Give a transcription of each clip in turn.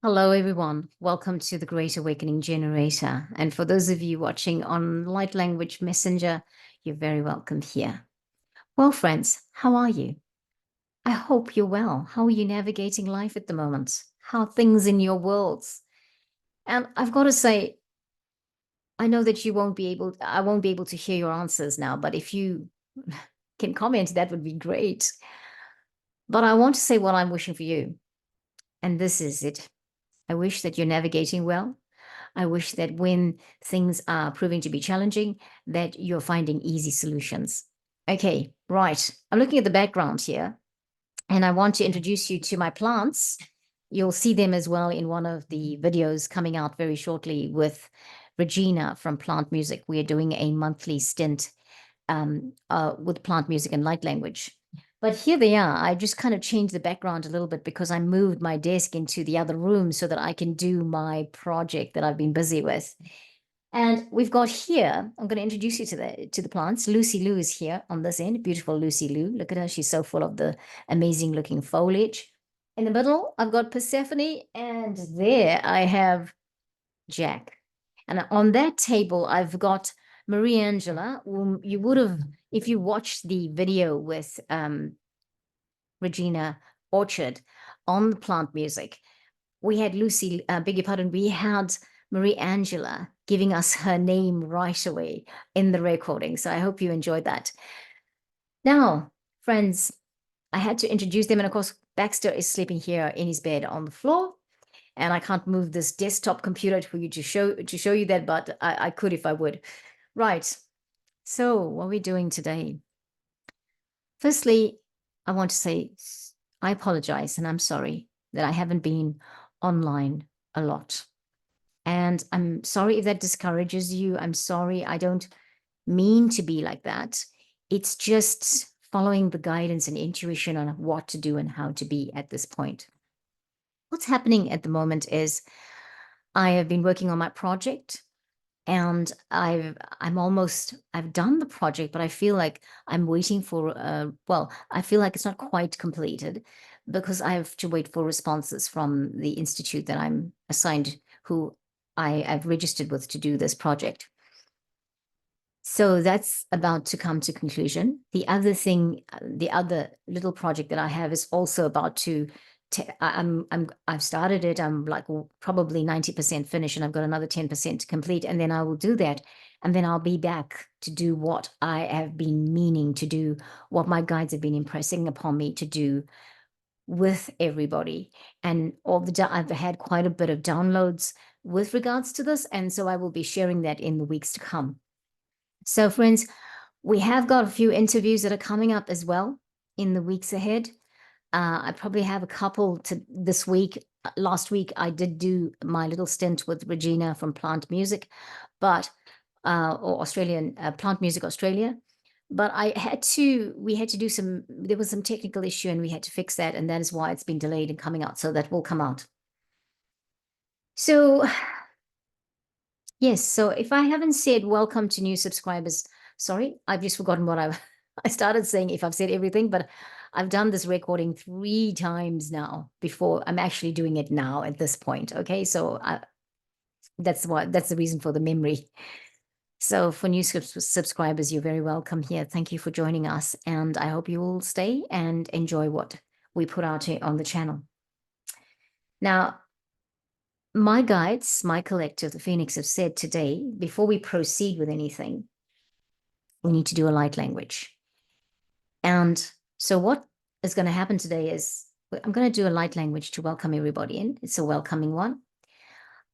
Hello, everyone. Welcome to the Great Awakening Generator. And for those of you watching on Light Language Messenger, you're very welcome here. Well, friends, how are you? I hope you're well. How are you navigating life at the moment? How are things in your worlds? And I've got to say, I know that I won't be able to hear your answers now, but if you can comment, that would be great. But I want to say what I'm wishing for you. And this is it. I wish that you're navigating well. I wish that when things are proving to be challenging, that you're finding easy solutions. Okay, right. I'm looking at the background here, and I want to introduce you to my plants. You'll see them as well in one of the videos coming out very shortly with Regina from Plant Music. We are doing a monthly stint with plant music and light language. But here they are. I just kind of changed the background a little bit because I moved my desk into the other room so that I can do my project that I've been busy with. And we've got here, I'm going to introduce you to the plants. Lucy Lou is here on this end. Beautiful Lucy Lou. Look at her. She's so full of the amazing looking foliage. In the middle, I've got Persephone, and there I have Jack. And on that table, I've got Marie Angela, whom you would have, if you watched the video with Regina Orchard on the plant music, we had Lucy, beg your pardon, we had Marie Angela giving us her name right away in the recording. So I hope you enjoyed that. Now, friends, I had to introduce them. And of course, Baxter is sleeping here in his bed on the floor. And I can't move this desktop computer for you to show you that, but I could if I would. Right. So what are we doing today? Firstly, I want to say I apologize and I'm sorry that I haven't been online a lot. And I'm sorry if that discourages you. I'm sorry. I don't mean to be like that. It's just following the guidance and intuition on what to do and how to be at this point. What's happening at the moment is I have been working on my project and I've done the project, but I feel like I'm waiting for I feel like it's not quite completed because I have to wait for responses from the institute that I'm assigned, who I've registered with to do this project. So that's about to come to conclusion. The other thing, the other little project that I have is also about to I've started it. I'm like probably 90% finished, and I've got another 10% to complete, and then I will do that. And then I'll be back to do what I have been meaning to do, what my guides have been impressing upon me to do with everybody. And I've had quite a bit of downloads with regards to this, and so I will be sharing that in the weeks to come. So, friends, we have got a few interviews that are coming up as well in the weeks ahead. I probably have a couple to this week. Last week, I did do my little stint with Regina from Plant Music, but or Australian Plant Music Australia. But we had to do there was some technical issue and we had to fix that. And that is why it's been delayed and coming out. So that will come out. So, yes. So if I haven't said welcome to new subscribers, sorry, I've just forgotten what I started saying if I've said everything, but I've done this recording 3 times now before. I'm actually doing it now at this point. Okay. So that's the reason for the memory. So for new subscribers, you're very welcome here. Thank you for joining us. And I hope you will stay and enjoy what we put out on the channel. Now, my guides, my collective, the Phoenix, have said today, before we proceed with anything, we need to do a light language. And so what is going to happen today is I'm going to do a light language to welcome everybody in. It's a welcoming one.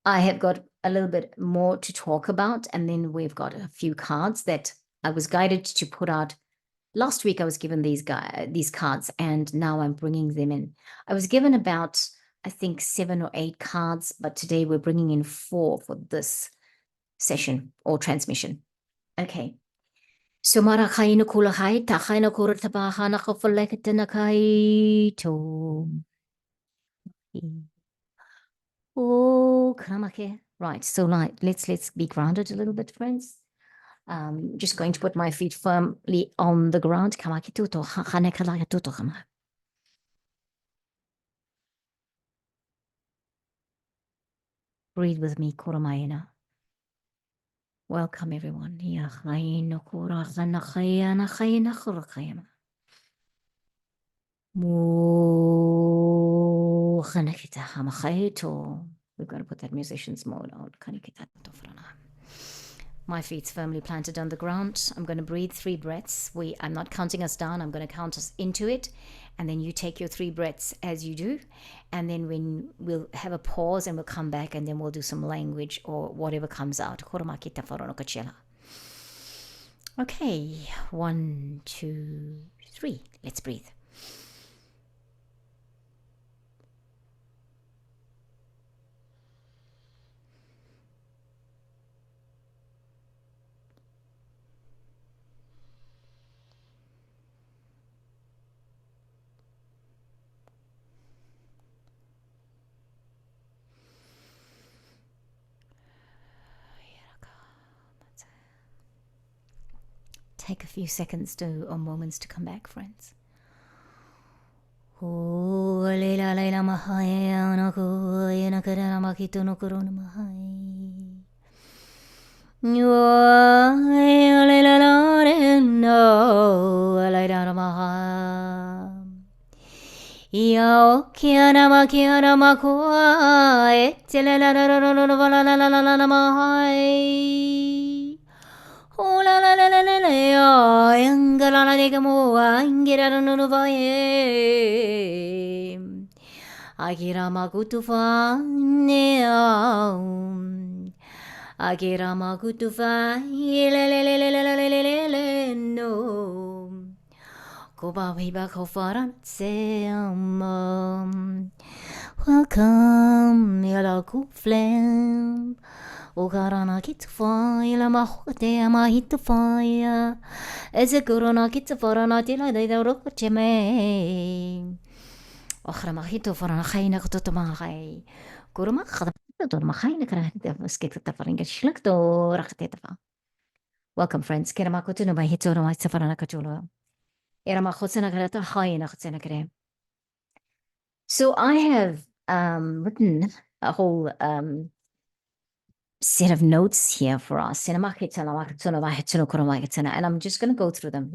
I have got a little bit more to talk about, and then we've got a few cards that I was guided to put out. Last week I was given these cards, and now I'm bringing them in. I was given about, I think, 7 or 8 cards, but today we're bringing in 4 for this session or transmission. Okay. So mara kaino kula hai ta kaino kura tabahana kofalekatana kaito. Oh, kramake. Right. So let's be grounded a little bit, friends. Just going to put my feet firmly on the ground. Kamakituto, hanekalakatuto kama. Breathe with me, Koromaina. Welcome, everyone. We've got to put that musician's mode on. My feet's firmly planted on the ground. I'm going to breathe 3 breaths. I'm not counting us down. I'm going to count us into it. And then you take your 3 breaths as you do. And then we'll have a pause and we'll come back and then we'll do some language or whatever comes out. Okay, 1, 2, 3. Let's breathe. Take a few seconds or moments to come back, friends. Oh la la la la la la ya ingala la de mo ingira no no va Akira makutu fa ne Akira makutu fa le le le le le le le le le no Koba hiba kofaran se Welcome yala ku flame Ogarana kitfai la mahute mahitfai Ezekurona kitfarana tila de rocheme Okhra mahito farana khaina kutotamahay Kuruma khador makhayna karahta skekta faringa shlakto rakhteta Welcome friends keramakutu no mahito no mahitfarana kachulo Era makhotena karata khayna khotena kare So I have written a whole set of notes here for us. And I'm just going to go through them.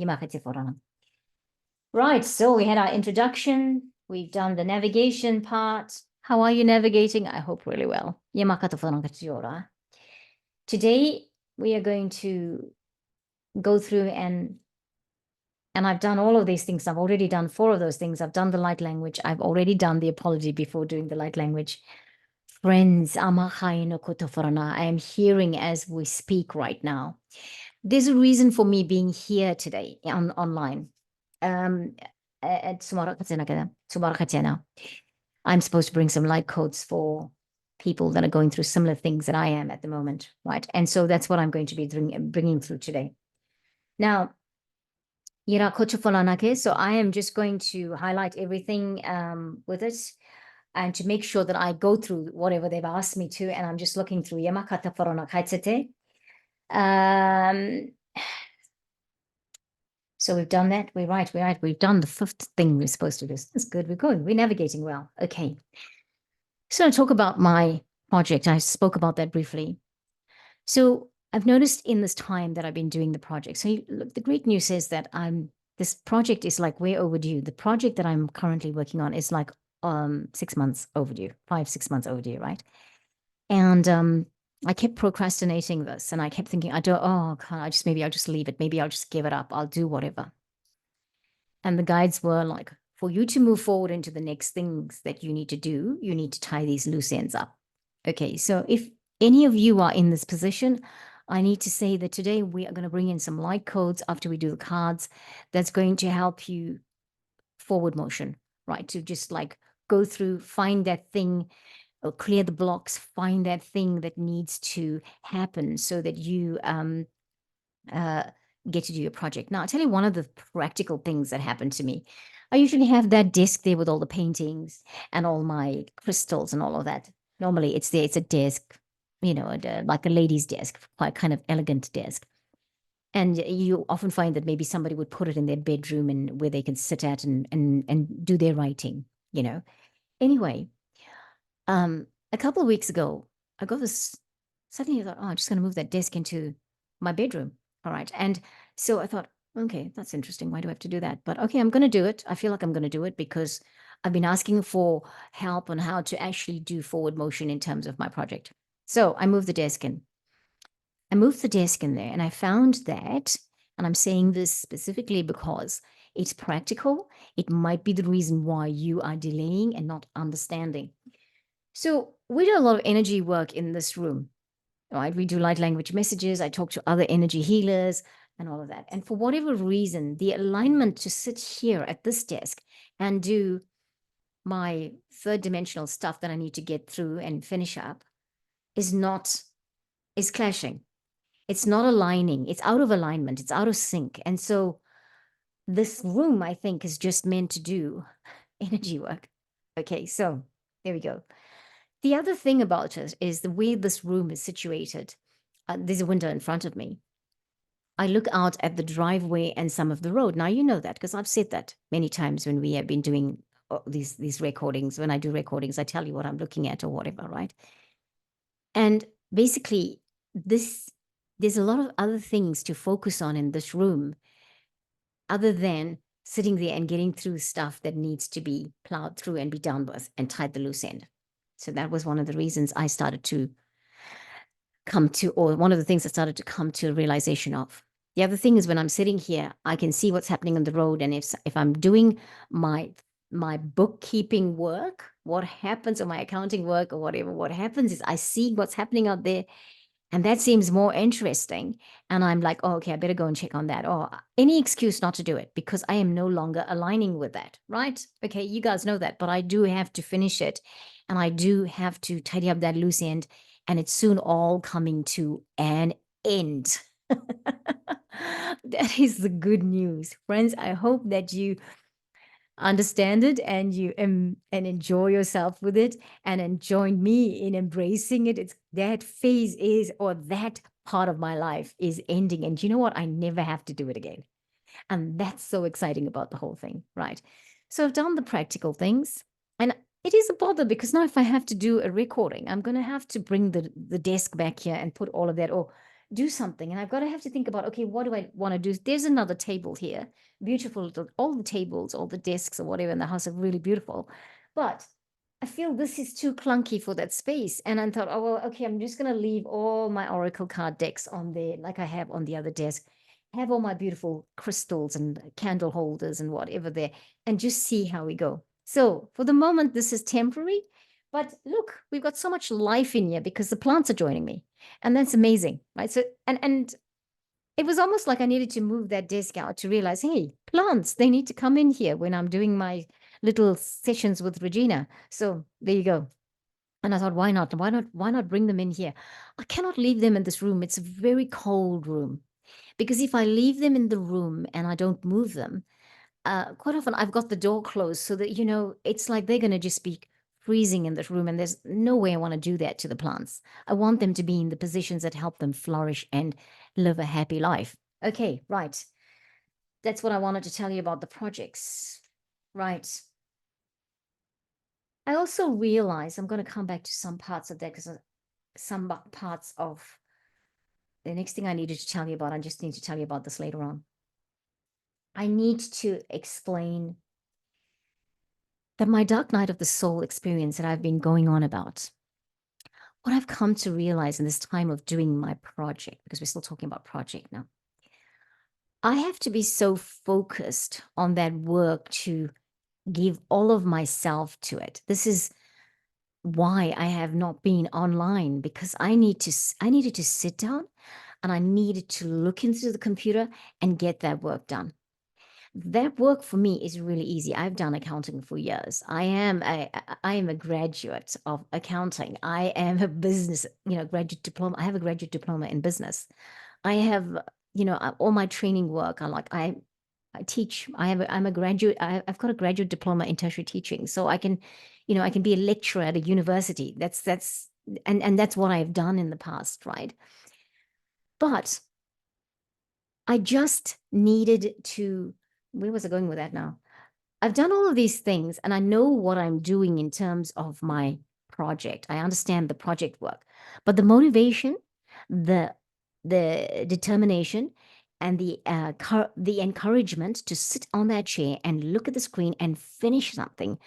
Right, so we had our introduction. We've done the navigation part. How are you navigating? I hope really well. Today, we are going to go through and I've done all of these things. I've already done 4 of those things. I've done the light language. I've already done the apology before doing the light language. Friends, I am hearing as we speak right now. There's a reason for me being here today online. I'm supposed to bring some light codes for people that are going through similar things that I am at the moment, right? And so that's what I'm going to be bringing through today. Now, so I am just going to highlight everything with it and to make sure that I go through whatever they've asked me to, and I'm just looking through. So we've done that. We're right. We've done the 5th thing we're supposed to do. That's good. We're navigating well. Okay. So I'll talk about my project. I spoke about that briefly. So I've noticed in this time that I've been doing the project. So look, the great news is that this project is like way overdue. The project that I'm currently working on is like 6 months overdue, 5-6 months overdue, right? And I kept procrastinating this, and I kept thinking, maybe I'll just leave it. Maybe I'll just give it up. I'll do whatever. And the guides were like, for you to move forward into the next things that you need to do, you need to tie these loose ends up. Okay, so if any of you are in this position, I need to say that today we are going to bring in some light codes after we do the cards that's going to help you forward motion, right? To just like go through, find that thing, or clear the blocks, find that thing that needs to happen so that you get to do your project. Now, I'll tell you one of the practical things that happened to me. I usually have that desk there with all the paintings and all my crystals and all of that. Normally it's there, it's a desk, like a lady's desk, quite kind of elegant desk. And you often find that maybe somebody would put it in their bedroom and where they can sit at and do their writing, Anyway, a couple of weeks ago, I got this, suddenly I thought, oh, I'm just going to move that desk into my bedroom. All right. And so I thought, okay, that's interesting. Why do I have to do that? But okay, I'm going to do it. I feel like I'm going to do it because I've been asking for help on how to actually do forward motion in terms of my project. So I moved the desk in. I moved the desk in there and I found that, and I'm saying this specifically because it's practical. It might be the reason why you are delaying and not understanding. So we do a lot of energy work in this room, right? We do light language messages. I talk to other energy healers and all of that. And for whatever reason, the alignment to sit here at this desk and do my third dimensional stuff that I need to get through and finish up is not, is clashing. It's not aligning. It's out of alignment. It's out of sync. And so this room, I think, is just meant to do energy work. Okay, so there we go. The other thing about it is the way this room is situated. There's a window in front of me. I look out at the driveway and some of the road. Now, you know that because I've said that many times when we have been doing these recordings. When I do recordings, I tell you what I'm looking at or whatever, right? And basically, there's a lot of other things to focus on in this room other than sitting there and getting through stuff that needs to be plowed through and be done with and tied the loose end. So that was one of the reasons I started to come to, or one of the things I started to come to a realization of. The other thing is when I'm sitting here, I can see what's happening on the road. And if I'm doing my bookkeeping work, what happens, or my accounting work or whatever, what happens is I see what's happening out there. And that seems more interesting. And I'm like, oh, okay, I better go and check on that. Or any excuse not to do it because I am no longer aligning with that, right? Okay, you guys know that, but I do have to finish it. And I do have to tidy up that loose end. And it's soon all coming to an end. That is the good news. Friends, I hope that you understand it and you and enjoy yourself with it and join me in embracing it. It's that phase is, or that part of my life is ending, and you know what, I never have to do it again. And that's so exciting about the whole thing, right? So I've done the practical things, and it is a bother because now if I have to do a recording, I'm going to have to bring the desk back here and put all of that, or do something. And I've got to have to think about, okay, what do I want to do? There's another table here, beautiful little, all the tables, all the desks or whatever in the house are really beautiful. But I feel this is too clunky for that space. And I thought, oh, well, okay, I'm just going to leave all my Oracle card decks on there like I have on the other desk, have all my beautiful crystals and candle holders and whatever there, and just see how we go. So for the moment, this is temporary, but look, we've got so much life in here because the plants are joining me, and that's amazing, right? So, and it was almost like I needed to move that desk out to realize, hey, plants, they need to come in here when I'm doing my little sessions with Regina. So there you go. And I thought, why not? Why not bring them in here? I cannot leave them in this room. It's a very cold room. Because if I leave them in the room and I don't move them, quite often I've got the door closed so that, it's like they're going to just be freezing in this room. And there's no way I want to do that to the plants. I want them to be in the positions that help them flourish and live a happy life. Okay, right. That's what I wanted to tell you about the projects. Right. I also realize I'm going to come back to some parts of that because some parts of the next thing I needed to tell you about, I just need to tell you about this later on. I need to explain that my dark night of the soul experience that I've been going on about, what I've come to realize in this time of doing my project, because we're still talking about project now, I have to be so focused on that work to give all of myself to it. This is why I have not been online, because I needed to sit down and I needed to look into the computer and get that work done. That work for me is really easy. I've done accounting for years. I am a graduate of accounting. I am a business, graduate diploma. I have a graduate diploma in business. I have, all my training work. I teach. I'm a graduate. I've got a graduate diploma in tertiary teaching, so I can be a lecturer at a university. And that's what I've done in the past, right? But I just needed to. Where was I going with that now? I've done all of these things and I know what I'm doing in terms of my project. I understand the project work, but the motivation, the determination, and the encouragement to sit on that chair and look at the screen and finish something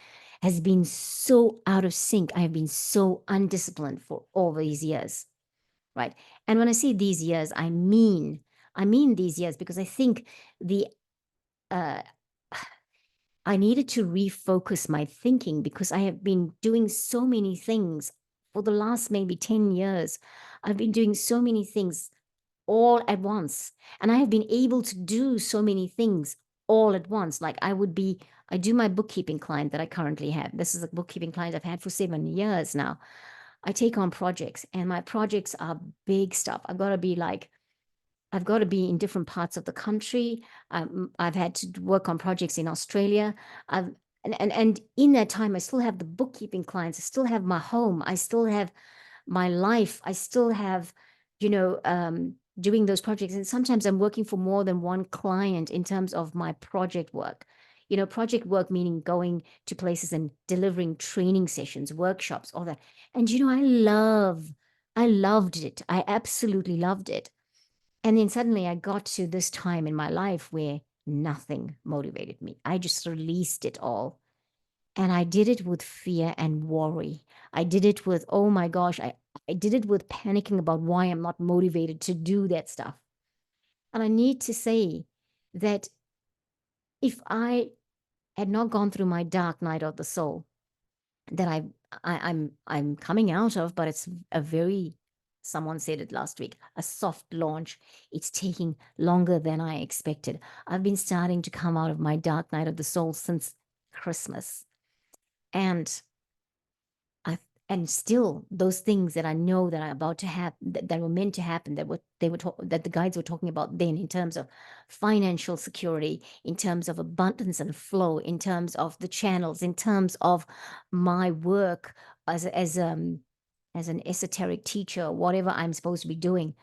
has been so out of sync. I have been so undisciplined for all these years, right? And when I say these years, I mean these years, because I think the uh, I needed to refocus my thinking, because I have been doing so many things for the last maybe 10 years. I've been doing so many things all at once. And I have been able to do so many things all at once. Like I do my bookkeeping client that I currently have. This is a bookkeeping client I've had for 7 years now. I take on projects, and my projects are big stuff. I've got to be in different parts of the country. I've had to work on projects in Australia. I've and in that time, I still have the bookkeeping clients. I still have my home. I still have my life. I still have, doing those projects. And sometimes I'm working for more than one client in terms of my project work. Project work meaning going to places and delivering training sessions, workshops, all that. And I loved it. I absolutely loved it. And then suddenly I got to this time in my life where nothing motivated me. I just released it all. And I did it with fear and worry. I did it with, oh my gosh, I did it with panicking about why I'm not motivated to do that stuff. And I need to say that if I had not gone through my dark night of the soul that I'm coming out of, but it's a very, someone said it last week, a soft launch. It's taking longer than I expected. I've been starting to come out of my dark night of the soul since Christmas. And I and still those things that I know that are about to happen, that were meant to happen, that the guides were talking about then, in terms of financial security, in terms of abundance and flow, in terms of the channels, in terms of my work as an esoteric teacher, whatever I'm supposed to be doing,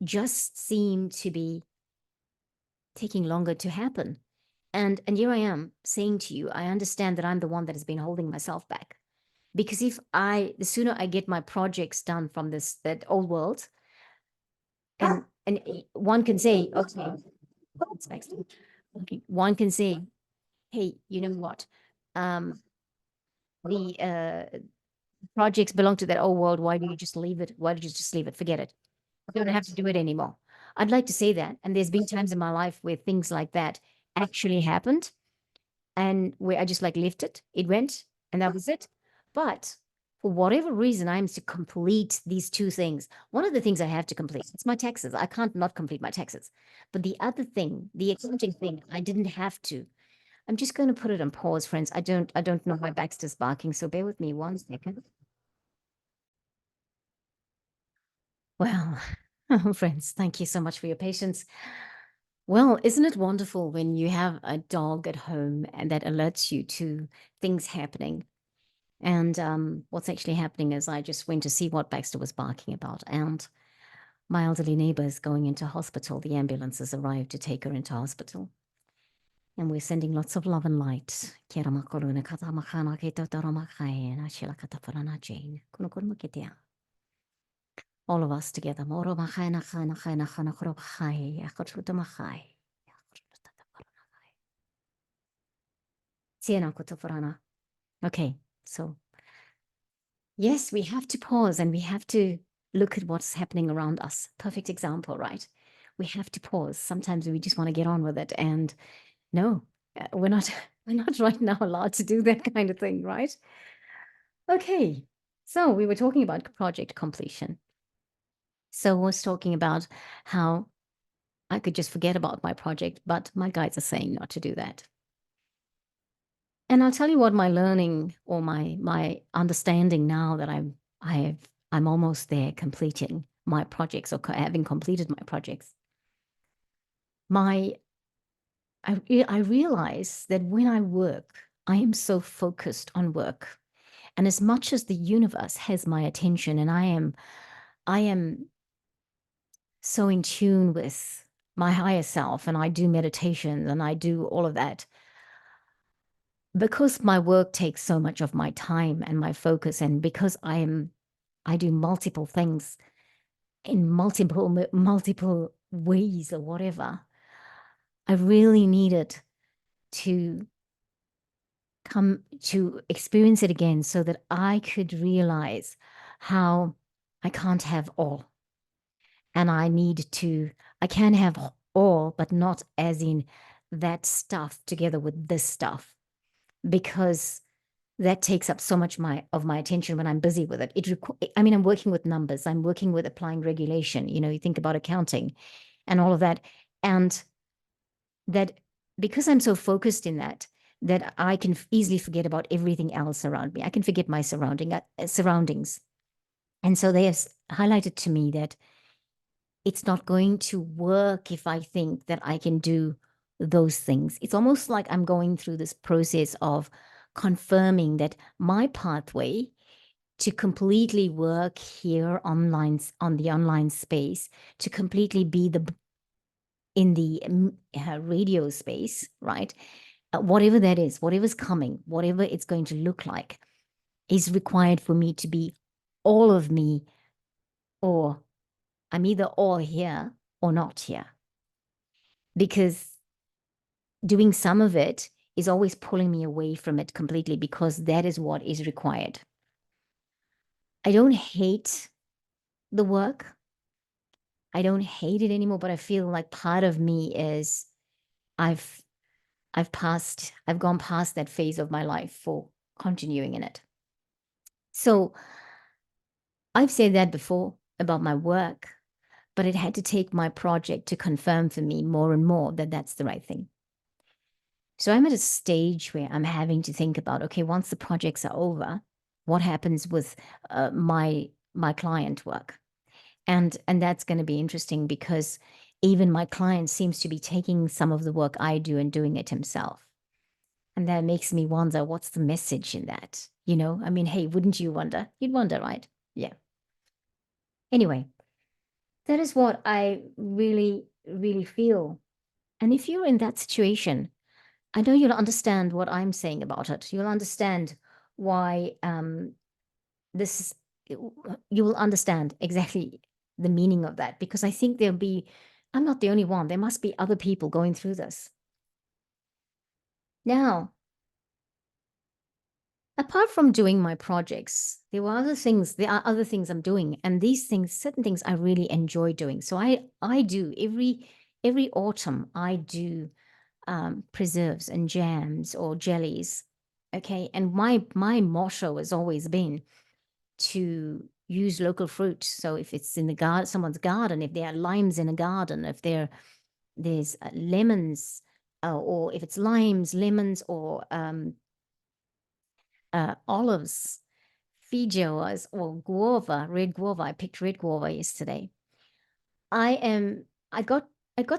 just seem to be taking longer to happen. And here I am saying to you, I understand that I'm the one that has been holding myself back. Because the sooner I get my projects done from that old world, and one can say, okay, what's next? Okay, one can say, hey, you know what? The projects belong to that old world. Why do you just leave it? Why did you just leave it? Forget it. You don't have to do it anymore. I'd like to say that. And there's been times in my life where things like that actually happened, and where I just like left it. It went, and that was it. But for whatever reason, I'm to complete these two things. One of the things I have to complete, it's my taxes. I can't not complete my taxes. But the other thing, the accounting thing, I didn't have to. I'm just going to put it on pause, friends. I don't know why Baxter's barking, so bear with me 1 second. Well, friends, thank you so much for your patience. Well, isn't it wonderful when you have a dog at home and that alerts you to things happening? And what's actually happening is I just went to see what Baxter was barking about. And my elderly neighbor is going into hospital. The ambulances arrived to take her into hospital. And we're sending lots of love and light. All of us together. Okay, so yes, we have to pause and we have to look at what's happening around us. Perfect example, right? We have to pause. Sometimes we just want to get on with it. And no, we're not we're not right now allowed to do that kind of thing, right? Okay. So we were talking about project completion. So I was talking about how I could just forget about my project, but my guides are saying not to do that. And I'll tell you what my learning, or my understanding now that I'm almost there completing my projects, or having completed my projects. I realize that when I work, I am so focused on work. And as much as the universe has my attention, and I am so in tune with my higher self, and I do meditation and I do all of that, because my work takes so much of my time and my focus, and because I do multiple things in multiple ways or whatever, I really needed to come to experience it again so that I could realize how I can't have all. And I can have all, but not as in that stuff together with this stuff, because that takes up so much of my attention when I'm busy with it. I mean, I'm working with numbers, I'm working with applying regulation. You think about accounting and all of that. And that because I'm so focused in that I can easily forget about everything else around me. I can forget my surroundings. And so they have highlighted to me that it's not going to work if I think that I can do those things. It's almost like I'm going through this process of confirming that my pathway to completely work here online on the online space, to completely be in the radio space, right? Whatever that is, whatever's coming, whatever it's going to look like, is required for me to be all of me, or I'm either all here or not here. Because doing some of it is always pulling me away from it completely, because that is what is required. I don't hate the work. I don't hate it anymore, but I feel like part of me is I've I've gone past that phase of my life for continuing in it. So I've said that before about my work, but it had to take my project to confirm for me more and more that that's the right thing. So I'm at a stage where I'm having to think about, okay, once the projects are over, what happens with my client work? And that's going to be interesting, because even my client seems to be taking some of the work I do and doing it himself. And that makes me wonder, what's the message in that? I mean, hey, wouldn't you wonder? You'd wonder, right? Yeah. Anyway, that is what I really, really feel. And if you're in that situation, I know you'll understand what I'm saying about it. You'll understand why this you will understand exactly the meaning of that, because I think I'm not the only one. There must be other people going through this. Now, apart from doing my projects, there are other things I'm doing, and certain things I really enjoy doing. So I do every autumn, I do preserves and jams or jellies. Okay. And my motto has always been to use local fruit. So if it's in the garden, someone's garden, if there are limes in a garden, if there's lemons, or if it's limes, lemons, or olives, feijoas, or guava, red guava. I picked red guava yesterday. I am I got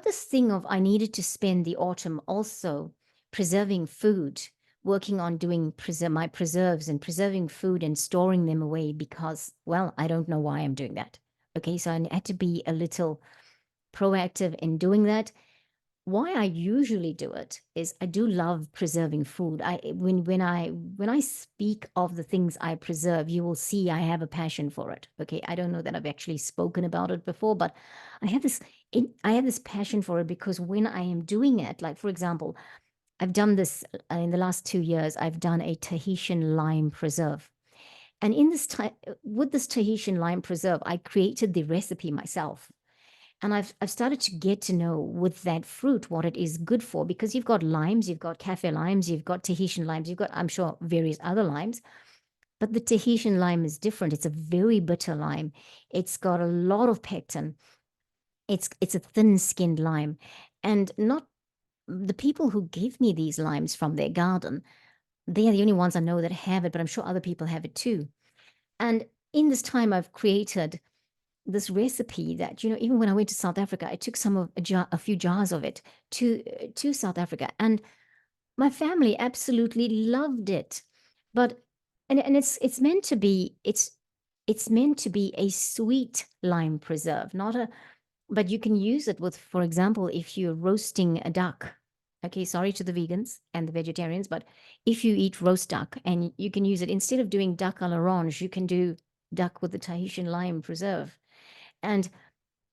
this thing of I needed to spend the autumn also preserving food, working on doing my preserves and preserving food and storing them away, because, well, I don't know why I'm doing that. Okay, so I had to be a little proactive in doing that. Why I usually do it is I do love preserving food. When I speak of the things I preserve, you will see I have a passion for it. Okay, I don't know that I've actually spoken about it before, but I have this I have this passion for it, because when I am doing it, like for example, I've done this in the last 2 years. I've done a Tahitian lime preserve, and with this Tahitian lime preserve, I created the recipe myself. And I've started to get to know with that fruit what it is good for, because you've got limes, you've got cafe limes, you've got Tahitian limes, you've got, I'm sure, various other limes. But the Tahitian lime is different. It's a very bitter lime. It's got a lot of pectin. It's a thin-skinned lime. And not the people who gave me these limes from their garden, they are the only ones I know that have it, but I'm sure other people have it too. And in this time, I've created this recipe that, even when I went to South Africa, I took a few jars of it to South Africa, and my family absolutely loved it. But and it's meant to be a sweet lime preserve, not a but you can use it with, for example, if you're roasting a duck, Okay, sorry to the vegans and the vegetarians, but if you eat roast duck and you can use it instead of doing duck à l'orange, you can do duck with the Tahitian lime preserve. And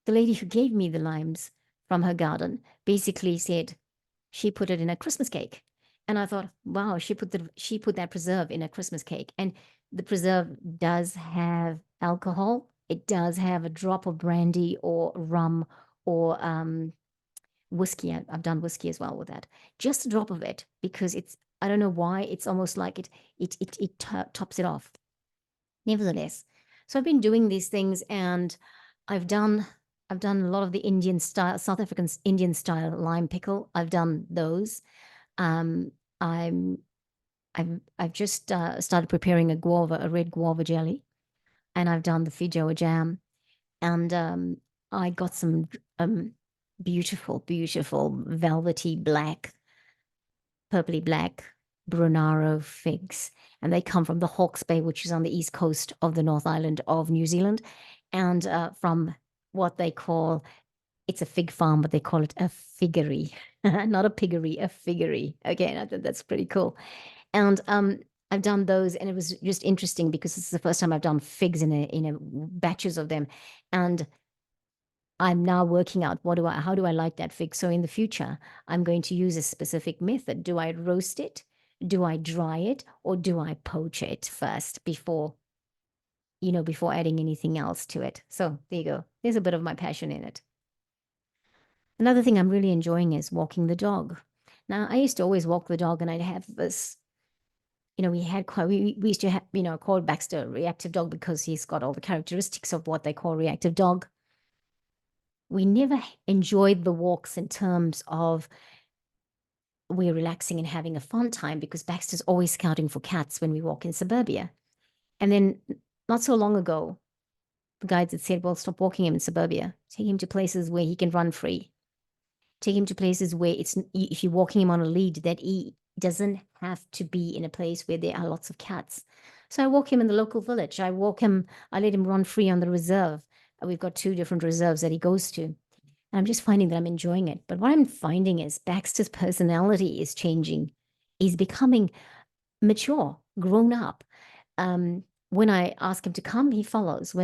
the lady who gave me the limes from her garden basically said she put it in a Christmas cake. And I thought, wow, she put that preserve in a Christmas cake. And the preserve does have alcohol. It does have a drop of brandy or rum or whiskey. I've done whiskey as well with that. Just a drop of it because it's, I don't know why, it's almost like it tops it off. Nevertheless, so I've been doing these things, and I've done I've done a lot of the Indian style, South African Indian style lime pickle. I've done those. Um, I'm I've just started preparing a red guava jelly, and I've done the feijoa jam, and I got some beautiful, beautiful velvety black, purpley black Brunaro figs, and they come from the Hawke's Bay, which is on the east coast of the North Island of New Zealand, and from what they call, it's a fig farm, but they call it a figgery, not a piggery, a figgery. Okay, I think that's pretty cool. And I've done those, and it was just interesting because this is the first time I've done figs in a batches of them, and I'm now working out how do I like that fig. So in the future, I'm going to use a specific method. Do I roast it? Do I dry it? Or do I poach it first before adding anything else to it? So there you go. There's a bit of my passion in it. Another thing I'm really enjoying is walking the dog. Now, I used to always walk the dog, and I'd have this, we used to have, call Baxter a reactive dog because he's got all the characteristics of what they call reactive dog. We never enjoyed the walks in terms of we're relaxing and having a fun time because Baxter's always scouting for cats when we walk in suburbia. And then not so long ago, the guides had said, well, stop walking him in suburbia. Take him to places where he can run free. Take him to places where if you're walking him on a lead, that he doesn't have to be in a place where there are lots of cats. So I walk him in the local village. I let him run free on the reserve. We've got 2 different reserves that he goes to. And I'm just finding that I'm enjoying it. But what I'm finding is Baxter's personality is changing. He's becoming mature, grown up. When I ask him to come, he follows.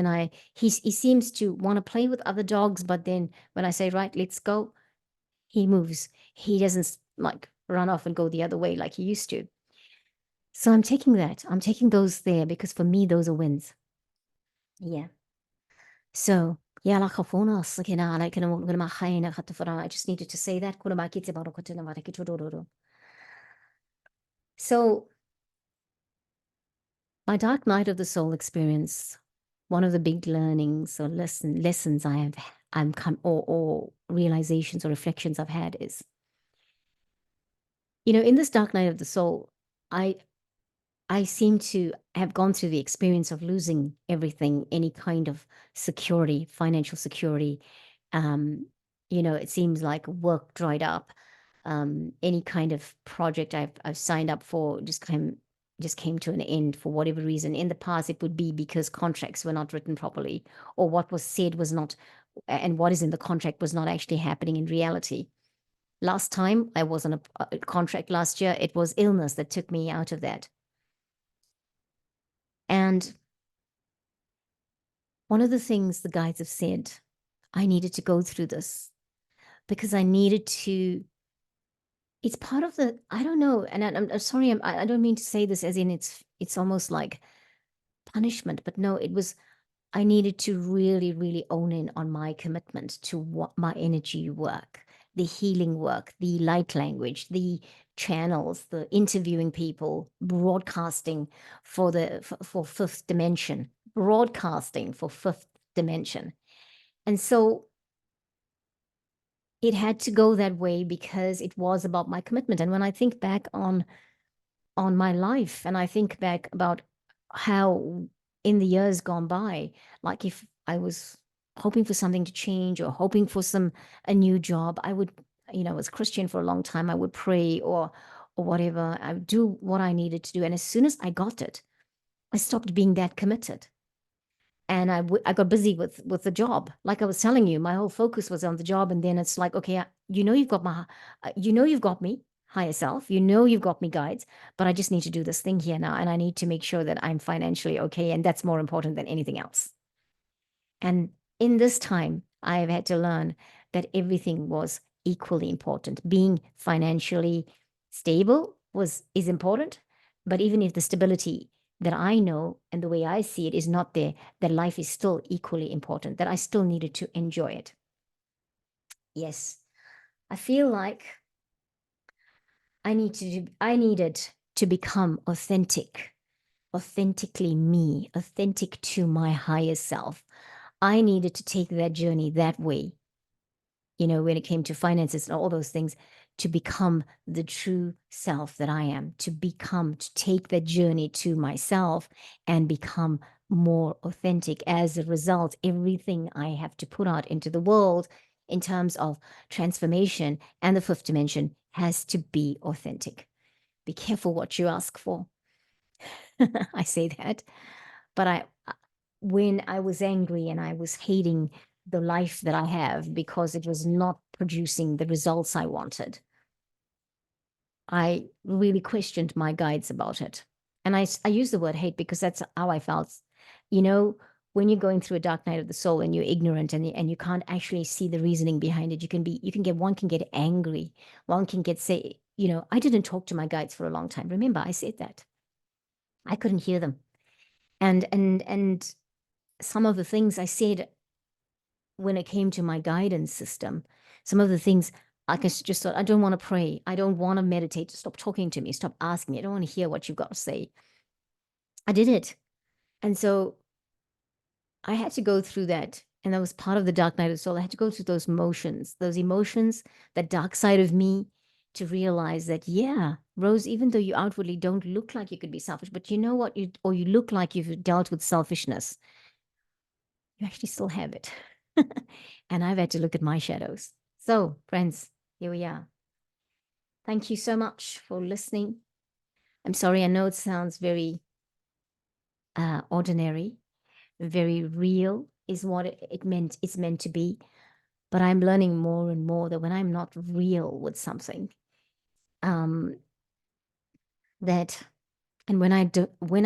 He seems to want to play with other dogs, but then when I say, right, let's go, he moves. He doesn't like run off and go the other way like he used to. So I'm taking those there because for me, those are wins. Yeah. So yeah, like I just needed to say that. So my dark night of the soul experience, one of the big learnings or lessons I'm come or realizations or reflections I've had is, in this dark night of the soul, I seem to have gone through the experience of losing everything, any kind of security, financial security. It seems like work dried up. Any kind of project I've signed up for just came to an end for whatever reason. In the past, it would be because contracts were not written properly, or what was said was not, and what is in the contract was not actually happening in reality. Last time I was on a contract last year, it was illness that took me out of that. And one of the things the guides have said, I needed to go through this because I needed to. It's part of I don't know, and I'm sorry, I don't mean to say this as in it's almost like punishment, but no, I needed to really, really own in on my commitment to what my energy work, the healing work, the light language, the channels, the interviewing people, broadcasting for fifth dimension, broadcasting for fifth dimension. And so it had to go that way because it was about my commitment. And when I think back on my life, and I think back about how in the years gone by, like if I was hoping for something to change or hoping for a new job, I would, as Christian for a long time, I would pray or whatever. I would do what I needed to do. And as soon as I got it, I stopped being that committed. And I got busy with the job. Like I was telling you, my whole focus was on the job. And then it's like, okay, you've got you've got me, higher self, you've got me, guides, but I just need to do this thing here now, and I need to make sure that I'm financially okay, and that's more important than anything else. And in this time, I have had to learn that everything was equally important. Being financially stable is important, but even if the stability that I know and the way I see it is not there, that life is still equally important, that I still needed to enjoy it. Yes, I feel like I needed to become authentic, authentically me, authentic to my higher self. I needed to take that journey that way, when it came to finances and all those things, to become the true self that I am, to take that journey to myself and become more authentic. As a result, everything I have to put out into the world in terms of transformation and the fifth dimension has to be authentic. Be careful what you ask for. I say that, but when I was angry and I was hating the life that I have because it was not producing the results I wanted, I really questioned my guides about it. And I use the word hate because that's how I felt. You know, when you're going through a dark night of the soul and you're ignorant and you can't actually see the reasoning behind it, one can get angry. One can say, I didn't talk to my guides for a long time. Remember, I said that. I couldn't hear them. And some of the things I said when it came to my guidance system, some of the things I just thought, I don't want to pray. I don't want to meditate. Stop talking to me. Stop asking me. I don't want to hear what you've got to say. I did it. And so I had to go through that. And that was part of the dark night of the soul. I had to go through those emotions, that dark side of me, to realize that, yeah, Rose, even though you outwardly don't look like you could be selfish, but you know what? You look like you've dealt with selfishness. You actually still have it. And I've had to look at my shadows. So, friends, here we are. Thank you so much for listening. I'm sorry, I know it sounds very ordinary, very real is what it's meant to be. But I'm learning more and more that when I'm not real with something, um, that and when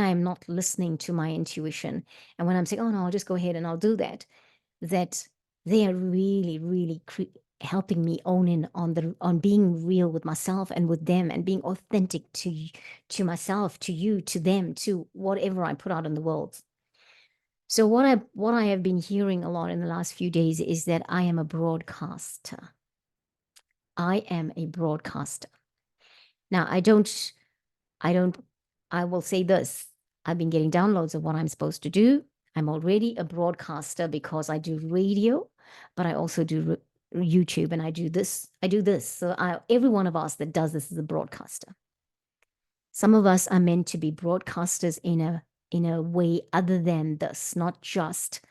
I'm not listening to my intuition, and when I'm saying, oh no, I'll just go ahead and I'll do that, that they are really, really helping me own in on being real with myself and with them, and being authentic to myself, to you, to them, to whatever I put out in the world. So what I have been hearing a lot in the last few days is that I am a broadcaster. I am a broadcaster. Now, I will say this. I've been getting downloads of what I'm supposed to do. I'm already a broadcaster because I do radio, but I also do YouTube, and I do this. So every one of us that does this is a broadcaster. Some of us are meant to be broadcasters in a way other than this, not just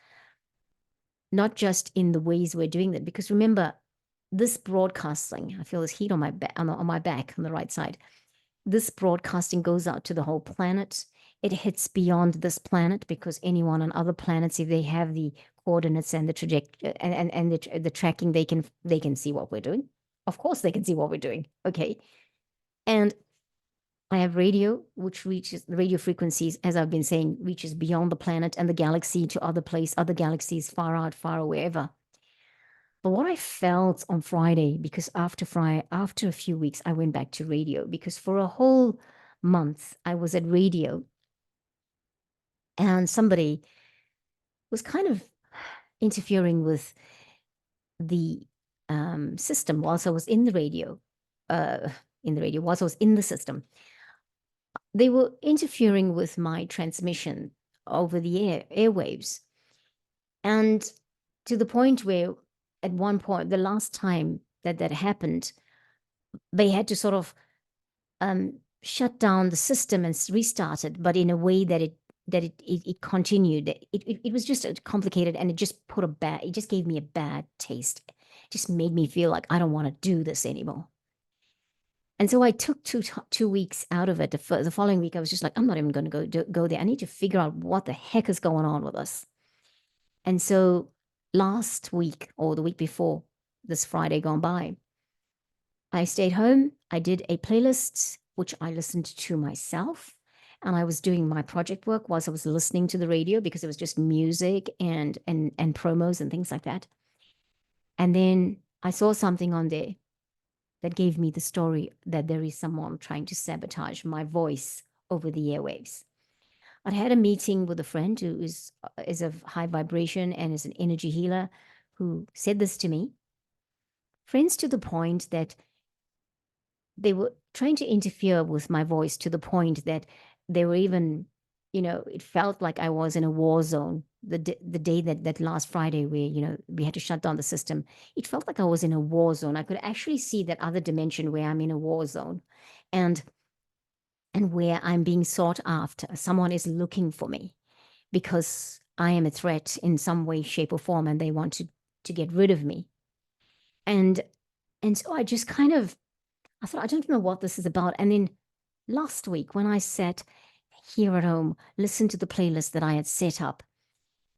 in the ways we're doing that. Because remember, this broadcasting, I feel this heat on my back, on my back on the right side. This broadcasting goes out to the whole planet. It hits beyond this planet, because anyone on other planets, if they have the coordinates and the trajectory and the tracking, they can see what we're doing. Of course, they can see what we're doing. Okay, and I have radio, which reaches the radio frequencies, as I've been saying, reaches beyond the planet and the galaxy to other galaxies far out, far away, wherever. But what I felt on Friday, because after a few weeks, I went back to radio, because for a whole month I was at radio, and somebody was kind of interfering with the system whilst I was in the radio, whilst I was in the system. They were interfering with my transmission over the airwaves. And to the point where, at one point, the last time that happened, they had to sort of shut down the system and restart it, but in a way that it continued. It was just complicated, and it just gave me a bad taste. It just made me feel like I don't want to do this anymore. And so I took 2 weeks out of it. The following week, I was just like, I'm not even going to go there. I need to figure out what the heck is going on with us. And so last week, or the week before, this Friday gone by, I stayed home. I did a playlist, which I listened to myself. And I was doing my project work whilst I was listening to the radio because it was just music and promos and things like that. And then I saw something on there that gave me the story that there is someone trying to sabotage my voice over the airwaves. I had a meeting with a friend who is of high vibration and is an energy healer who said this to me. Friends to the point that they were trying to interfere with my voice to the point that they were even, it felt like I was in a war zone. The day that last Friday where, we had to shut down the system, it felt like I was in a war zone. I could actually see that other dimension where I'm in a war zone and where I'm being sought after. Someone is looking for me because I am a threat in some way, shape, or form, and they want to get rid of me. And so I just kind of I thought, I don't know what this is about. And then last week, when I sat here at home, listened to the playlist that I had set up,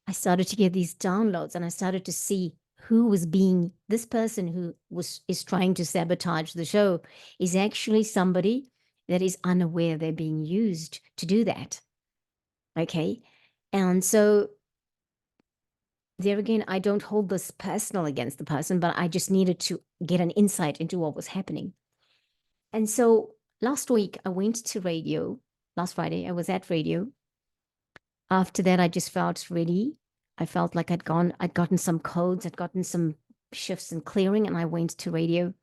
I started to get these downloads and I started to see who was being this person who is trying to sabotage the show is actually somebody that is unaware they're being used to do that. Okay. And so there again, I don't hold this personal against the person, but I just needed to get an insight into what was happening. And so last week I went to radio. Last Friday I was at radio. After that, I just felt ready. I felt like I'd gotten some codes, I'd gotten some shifts and clearing, and I went to radio.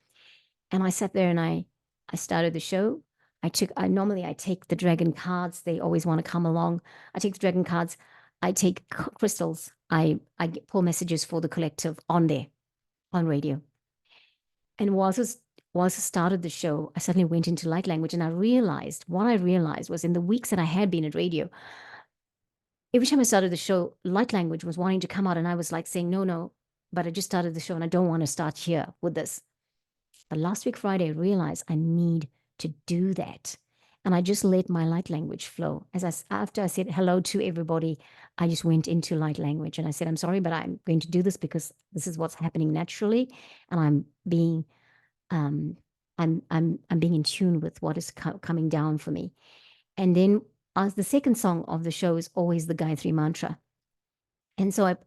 And I sat there and I started the show. I normally take the dragon cards. They always want to come along. I take the dragon cards. I take crystals. I pull messages for the collective on there, on radio. And whilst I started the show, I suddenly went into light language, and what I realized was in the weeks that I had been at radio, every time I started the show, light language was wanting to come out, and I was like saying, no, but I just started the show and I don't want to start here with this. But last week, Friday, I realized I need to do that. And I just let my light language flow. After I said hello to everybody, I just went into light language and I said, I'm sorry, but I'm going to do this because this is what's happening naturally. And I'm being I'm being in tune with what is coming down for me. And then as the second song of the show is always the Gayatri mantra. And so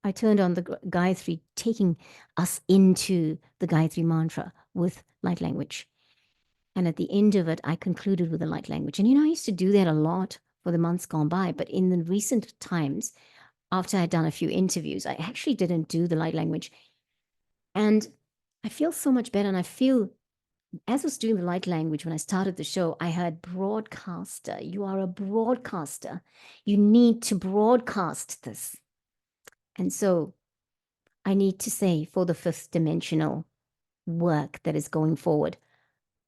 I turned on the Gayatri, taking us into the Gayatri mantra with light language. And at the end of it, I concluded with the light language. And, I used to do that a lot for the months gone by. But in the recent times, after I'd done a few interviews, I actually didn't do the light language. And I feel so much better. And I feel, as I was doing the light language, when I started the show, I heard broadcaster. You are a broadcaster. You need to broadcast this. And so I need to say, for the fifth dimensional work that is going forward,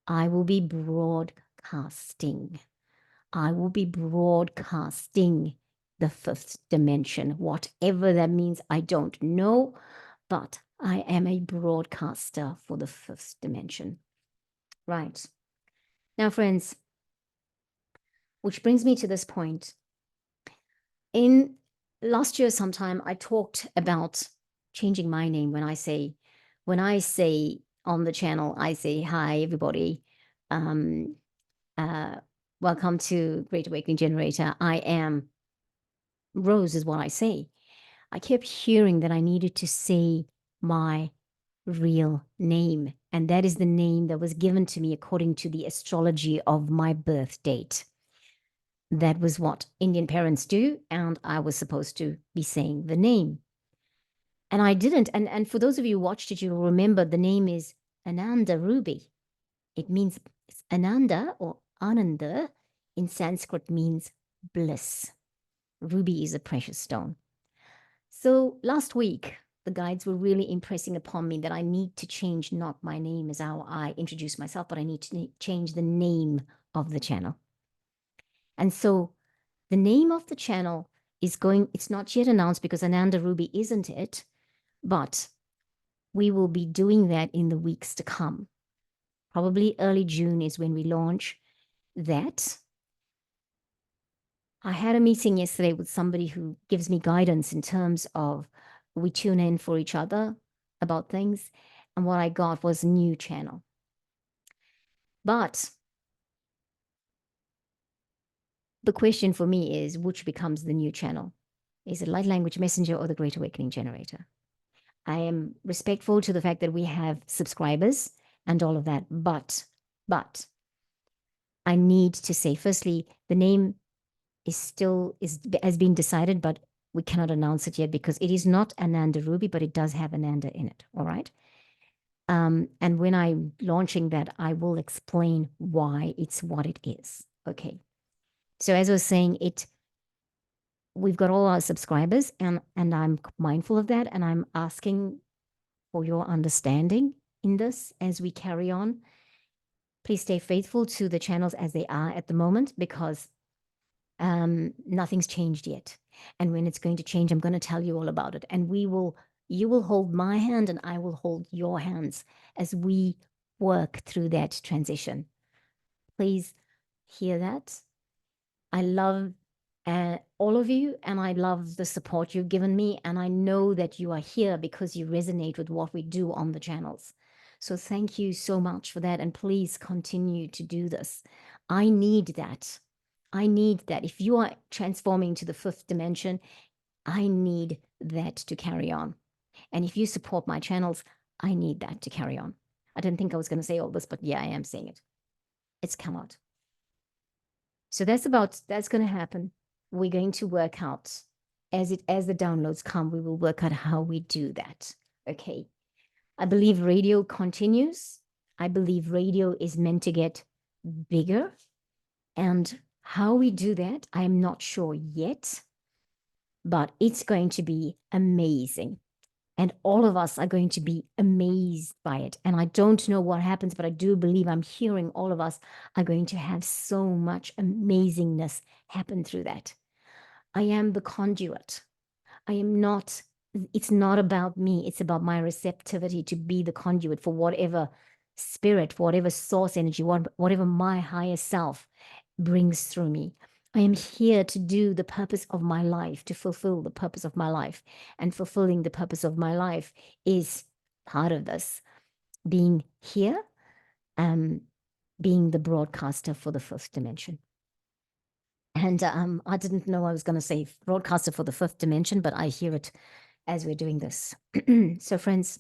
I will be broadcasting. I will be broadcasting the fifth dimension. Whatever that means, I don't know, but I am a broadcaster for the fifth dimension. Right. Now, friends, which brings me to this point. In last year sometime, I talked about changing my name when I say on the channel, I say, hi, everybody. Welcome to Great Awakening Generator. I am Rose is what I say. I kept hearing that I needed to say my real name. And that is the name that was given to me according to the astrology of my birth date. That was what Indian parents do. And I was supposed to be saying the name. And I didn't. And for those of you who watched it, you'll remember the name is Ananda Ruby. It means Ananda or Ananda in Sanskrit means bliss. Ruby is a precious stone. So last week, the guides were really impressing upon me that I need to change not my name as how I introduce myself, but I need to change the name of the channel. And so the name of the channel it's not yet announced because Ananda Ruby isn't it, but we will be doing that in the weeks to come. Probably early June is when we launch that. I had a meeting yesterday with somebody who gives me guidance in terms of we tune in for each other about things. And what I got was a new channel. But the question for me is, which becomes the new channel? Is it Light Language Messenger or the Great Awakening Generator? I am respectful to the fact that we have subscribers and all of that, but I need to say, firstly, the name has been decided, but we cannot announce it yet because it is not Ananda Ruby, but it does have Ananda in it. All right. And when I'm launching that, I will explain why it's what it is. Okay. So as I was saying, we've got all our subscribers, and I'm mindful of that, and I'm asking for your understanding in this as we carry on. Please stay faithful to the channels as they are at the moment, because nothing's changed yet. And when it's going to change, I'm going to tell you all about it. And you will hold my hand and I will hold your hands as we work through that transition. Please hear that. I love all of you, and I love the support you've given me. And I know that you are here because you resonate with what we do on the channels. So thank you so much for that. And please continue to do this. I need that. I need that. If you are transforming to the fifth dimension, I need that to carry on. And if you support my channels, I need that to carry on. I didn't think I was going to say all this, but yeah, I am saying it. It's come out. So that's going to happen. We're going to work out as the downloads come, we will work out how we do that. Okay. I believe radio continues. I believe radio is meant to get bigger. And how we do that, I'm not sure yet, but it's going to be amazing. And all of us are going to be amazed by it. And I don't know what happens, but I do believe I'm hearing all of us are going to have so much amazingness happen through that. I am the conduit. I am not, it's not about me. It's about my receptivity to be the conduit for whatever spirit, whatever source energy, whatever my higher self brings through me. I am here to do the purpose of my life, to fulfill the purpose of my life. And fulfilling the purpose of my life is part of this. Being here, being the broadcaster for the fifth dimension. And I didn't know I was going to say broadcaster for the fifth dimension, but I hear it as we're doing this. So friends,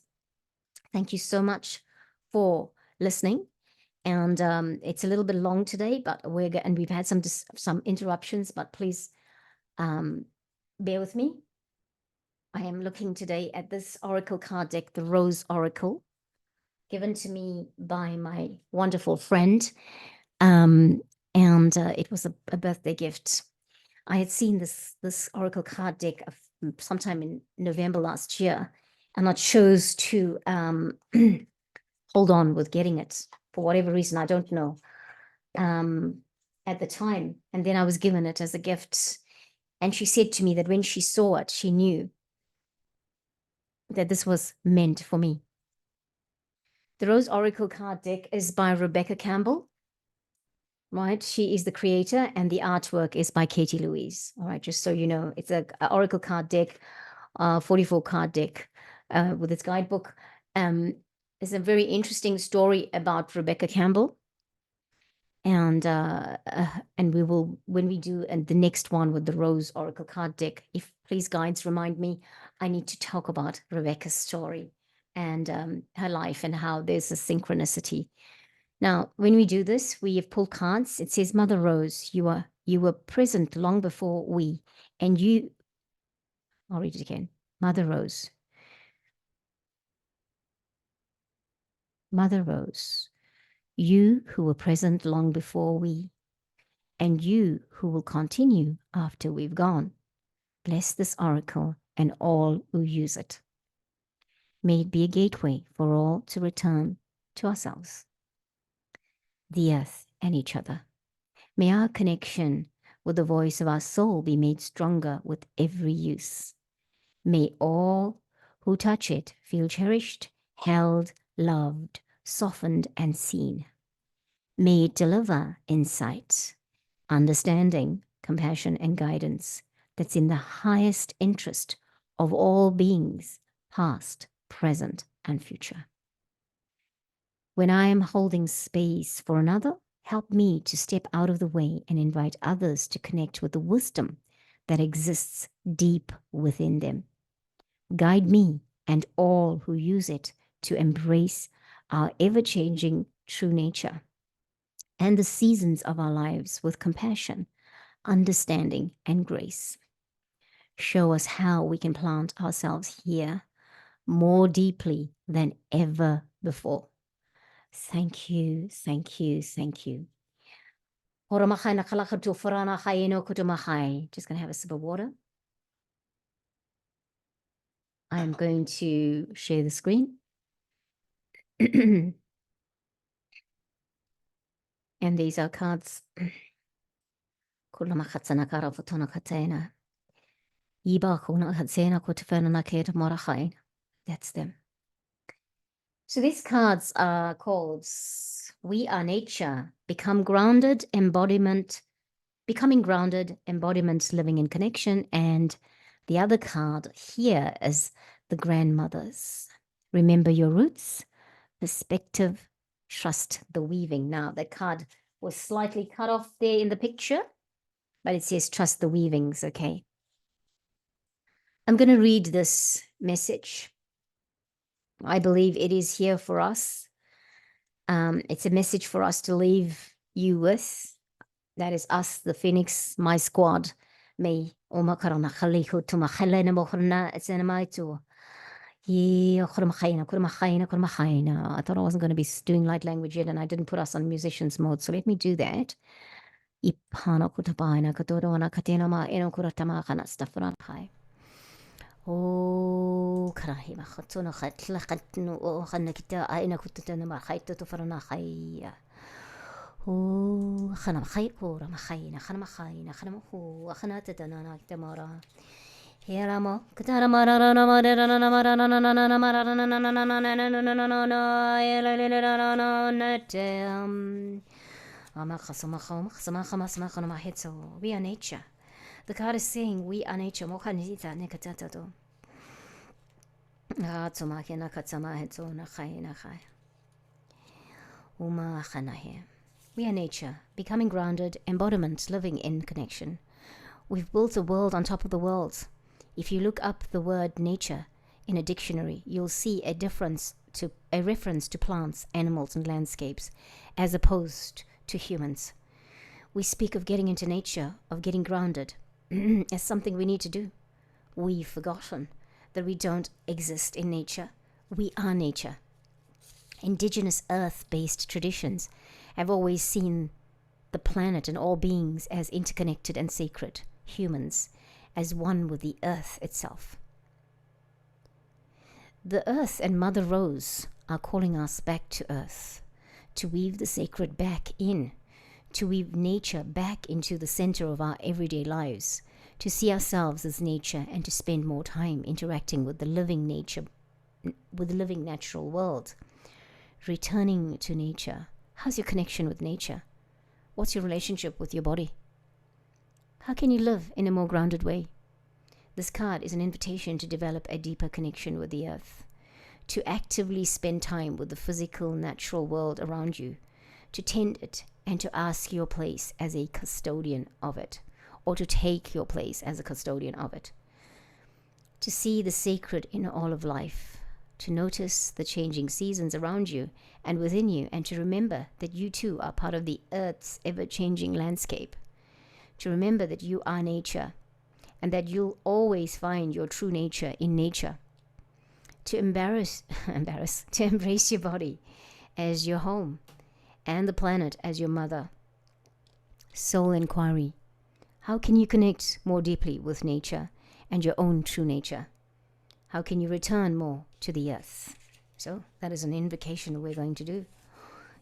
thank you so much for listening. And it's a little bit long today, but we've had some interruptions, but please bear with me. I am looking today at this oracle card deck, the Rose Oracle, given to me by my wonderful friend. And it was a birthday gift. I had seen this oracle card deck sometime in November last year, and I chose to hold on with getting it for whatever reason, I don't know, at the time. And then I was given it as a gift. And she said to me that when she saw it, she knew that this was meant for me. The Rose Oracle card deck is by Rebecca Campbell, right? She is the creator, and the artwork is by Katie Louise. All right, just so you know, it's a Oracle card deck, 44 card deck with its guidebook. There's a very interesting story about Rebecca Campbell. And we will, when we do the next one with the Rose Oracle card deck, if please guides remind me, I need to talk about Rebecca's story and her life and how there's a synchronicity. Now, when we do this, we have pulled cards. It says, Mother Rose, you were present long before we, and you, I'll read it again. Mother Rose. Mother Rose, you who were present long before we, and you who will continue after we've gone. Bless this oracle and all who use it. May it be a gateway for all to return to ourselves, the earth, and each other. May our connection with the voice of our soul be made stronger with every use. May all who touch it feel cherished, held, loved, softened, and seen. May it deliver insight, understanding, compassion, and guidance that's in the highest interest of all beings, past, present, and future. When I am holding space for another, help me to step out of the way and invite others to connect with the wisdom that exists deep within them. Guide me and all who use it to embrace our ever changing true nature and the seasons of our lives with compassion, understanding, and grace. Show us how we can plant ourselves here more deeply than ever before. Thank you, thank you, thank you. Just gonna have a sip of water. I'm going to share the screen. And these are cards. That's them. So these cards are called We Are Nature, Becoming Grounded, Embodiment, Living in Connection. And the other card here is the Grandmothers. Remember your roots, perspective, trust the weaving. Now, that card was slightly cut off there in the picture, but it says trust the weavings, okay? I'm going to read this message. I believe it is here for us. It's a message for us to leave you with. That is us, the Phoenix, my squad. Me, I thought I wasn't going to be doing light language yet, and I didn't put us on musicians mode, so let me do that. Oh, karahi makhatuna khatlakatnu o khanakita aina kututana makhaito to faranahaya. Oh, khanamkhayko ramahayna khanamahayna khanamahu akhanata tanana tamara. Hiramo katara marana marana marana marana marana. We are nature. The card is saying we are nature. We are nature, becoming grounded, embodiment, living in connection. We've built a world on top of the world. If you look up the word nature in a dictionary, you'll see a reference to plants, animals, and landscapes, as opposed to humans. We speak of getting into nature, of getting grounded, as something we need to do. We've forgotten that we don't exist in nature. We are nature. Indigenous earth-based traditions have always seen the planet and all beings as interconnected and sacred, humans as one with the earth itself. The earth and Mother Rose are calling us back to earth, to weave the sacred back in, to weave nature back into the center of our everyday lives, to see ourselves as nature and to spend more time interacting with the living nature, with the living natural world. Returning to nature. How's your connection with nature? What's your relationship with your body? How can you live in a more grounded way? This card is an invitation to develop a deeper connection with the earth, to actively spend time with the physical, natural world around you, to tend it and to ask your place as a custodian of it, or to take your place as a custodian of it, to see the sacred in all of life, to notice the changing seasons around you and within you, and to remember that you too are part of the earth's ever-changing landscape, to remember that you are nature and that you'll always find your true nature in nature, to embrace your body as your home and the planet as your mother. Soul inquiry. How can you connect more deeply with nature and your own true nature? How can you return more to the earth? So that is an invocation we're going to do.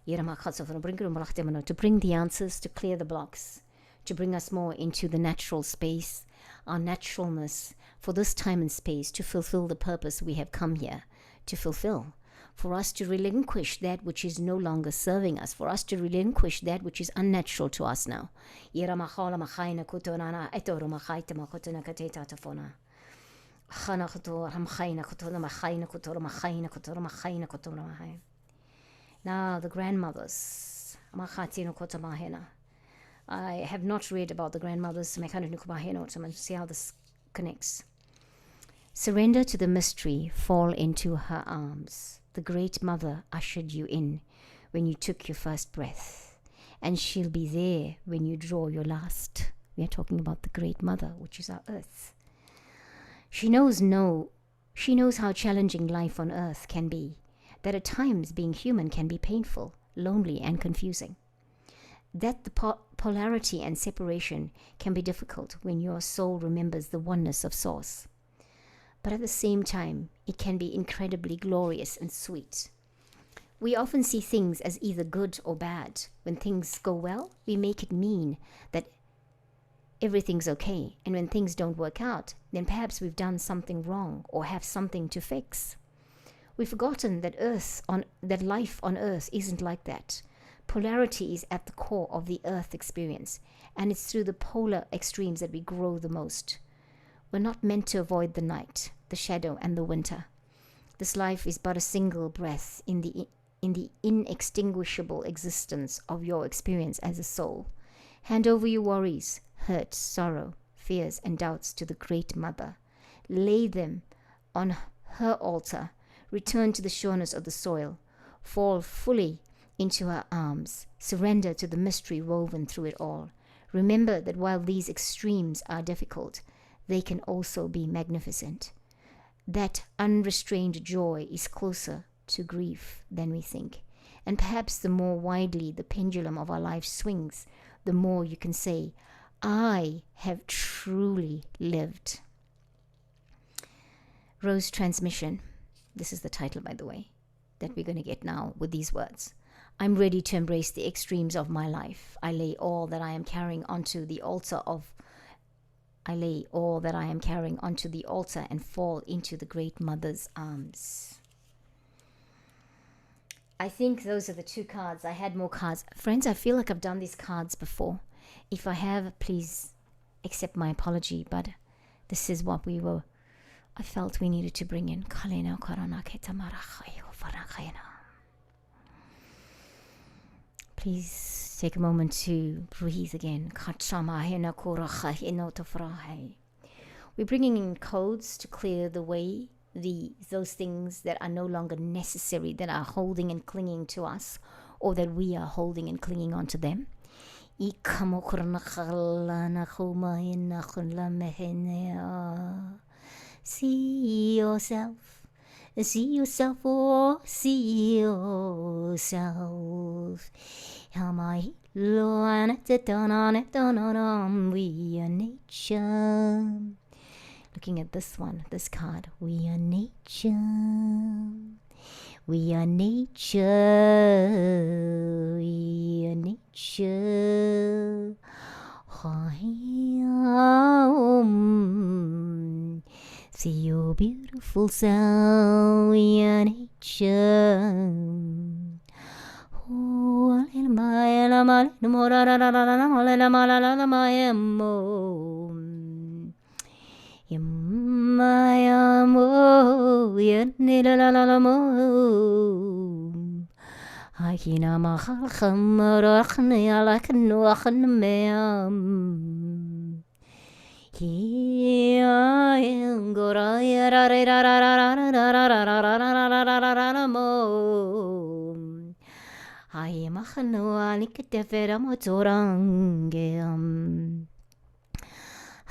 To bring the answers, to clear the blocks, to bring us more into the natural space, our naturalness, for this time and space, to fulfill the purpose we have come here to fulfill, for us to relinquish that which is no longer serving us, for us to relinquish that which is unnatural to us now. Now, the grandmothers. I have not read about the grandmothers. So I'm going to see how this connects. Surrender to the mystery, fall into her arms. The great mother ushered you in when you took your first breath, and she'll be there when you draw your last. We are talking about the great mother, which is our earth. She knows how challenging life on earth can be, that at times being human can be painful, lonely, and confusing. That the polarity and separation can be difficult when your soul remembers the oneness of Source. But at the same time, it can be incredibly glorious and sweet. We often see things as either good or bad. When things go well, we make it mean that everything's okay. And when things don't work out, then perhaps we've done something wrong or have something to fix. We've forgotten that life on earth isn't like that. Polarity is at the core of the earth experience, and it's through the polar extremes that we grow the most. We're not meant to avoid the night, the shadow, and the winter. This life is but a single breath in the inextinguishable existence of your experience as a soul. Hand over your worries, hurt, sorrow, fears, and doubts to the Great Mother. Lay them on her altar. Return to the sureness of the soil. Fall fully into her arms. Surrender to the mystery woven through it all. Remember that while these extremes are difficult, they can also be magnificent. That unrestrained joy is closer to grief than we think. And perhaps the more widely the pendulum of our life swings, the more you can say, I have truly lived. Rose Transmission. This is the title, by the way, that we're going to get now with these words. I'm ready to embrace the extremes of my life. I lay all that I am carrying onto the altar and fall into the Great Mother's arms. I think those are the two cards. I had more cards. Friends, I feel like I've done these cards before. If I have, please accept my apology, but this is what I felt we needed to bring in. Please take a moment to breathe again. We're bringing in codes to clear the way, those things that are no longer necessary, that are holding and clinging to us, or that we are holding and clinging onto them. See yourself, oh, see yourself. We are nature. Looking at this card, we are nature. We are nature. We are nature. See your beautiful self. We are nature.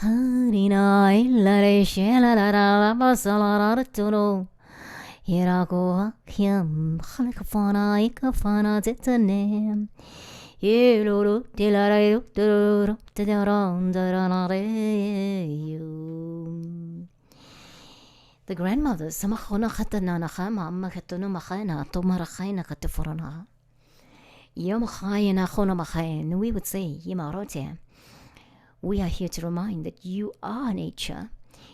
Harina illare shela la la basalara tuno Hirago Kim Halkafana Ikafana Titanem Yeluru Dilare Duru Tidaran Daranare. The grandmothers Samachona Hatananaha Mamma Katunu Mahana Tomarahaina Kataforana Yamahayana Honamahain, we would say Yimarote. We are here to remind that you are nature.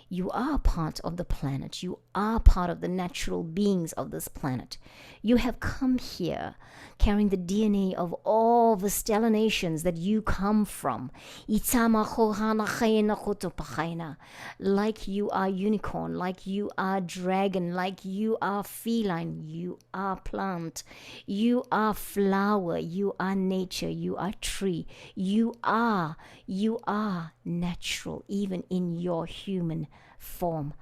You are part of the planet. You are part of the natural beings of this planet. You have come here carrying the DNA of all the stellar nations that you come from. Like you are unicorn, like you are dragon, like you are feline, you are plant, you are flower, you are nature, you are tree, you are natural even in your human form.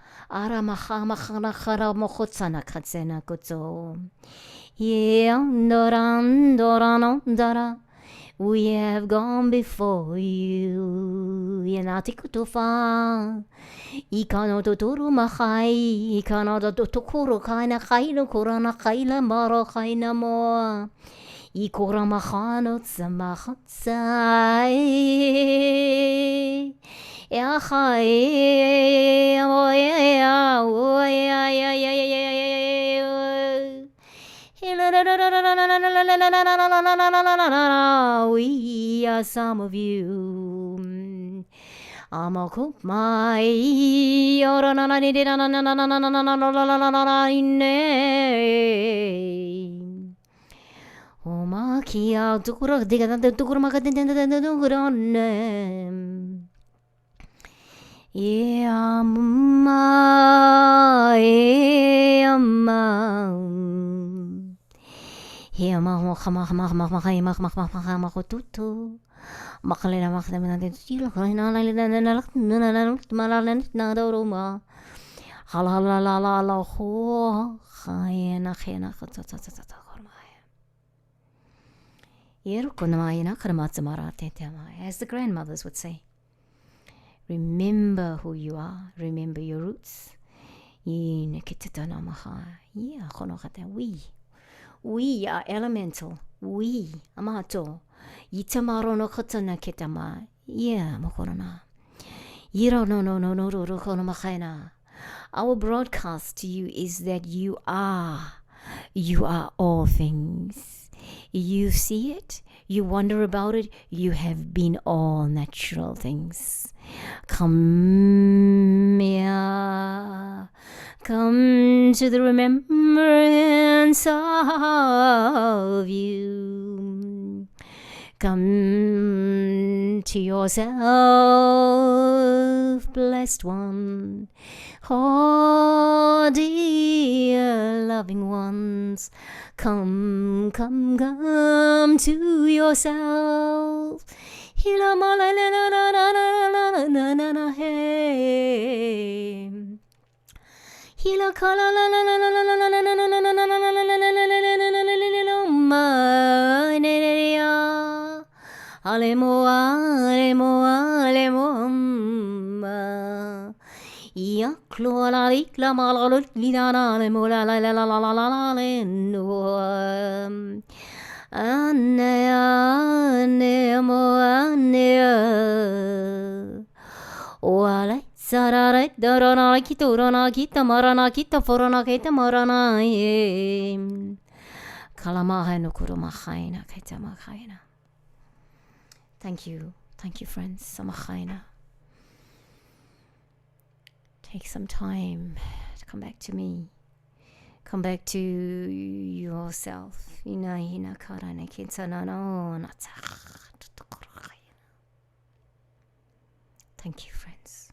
We have gone before you. Yanatikutufa. Ikano toturu mahai. Ikano totokuro kaina kaino korana kaila maro kaina moa. Ikora mahano tsamahatsai. Yahai. We are some of you. I'm a cook my Oh, my kia, Tukura, yeah, ma, yeah, ma. Here, ma, tutu. Makalena makna tilo kalena na doroma. Halalala ho khayena khena khatsatsatsatsa kormaya. Yerukonamayena karmatsamarate temaya, as the grandmothers would say. Remember who you are. Remember your roots. We are elemental. We amato. Yitamaro no kotana ketama. Yeah, mokorona. Yiro no machena. Our broadcast to you is that you are all things. You see it, you wonder about it, you have been all natural things. Come here, come to the remembrance of you. Come to yourself, blessed one. Oh, dear loving ones, come to yourself. Sarare dorona kiturona kita marana kita forona kita marana kalamaha no kurumahaina kita mahaina. Thank you friends. Samahaina. Take some time to come back to me. Come back to yourself. Ina karane kitsanano natsa. Thank you, friends.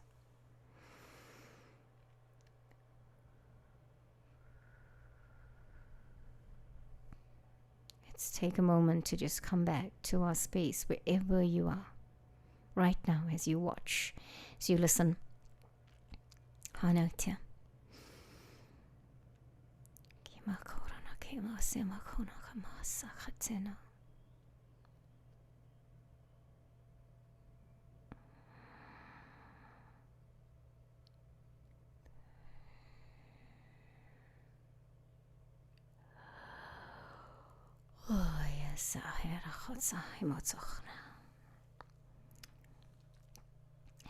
Let's take a moment to just come back to our space wherever you are. Right now, as you watch, as you listen. Hanaktia. Kima korana kima sema kona kamasa khatena. Oh, yes,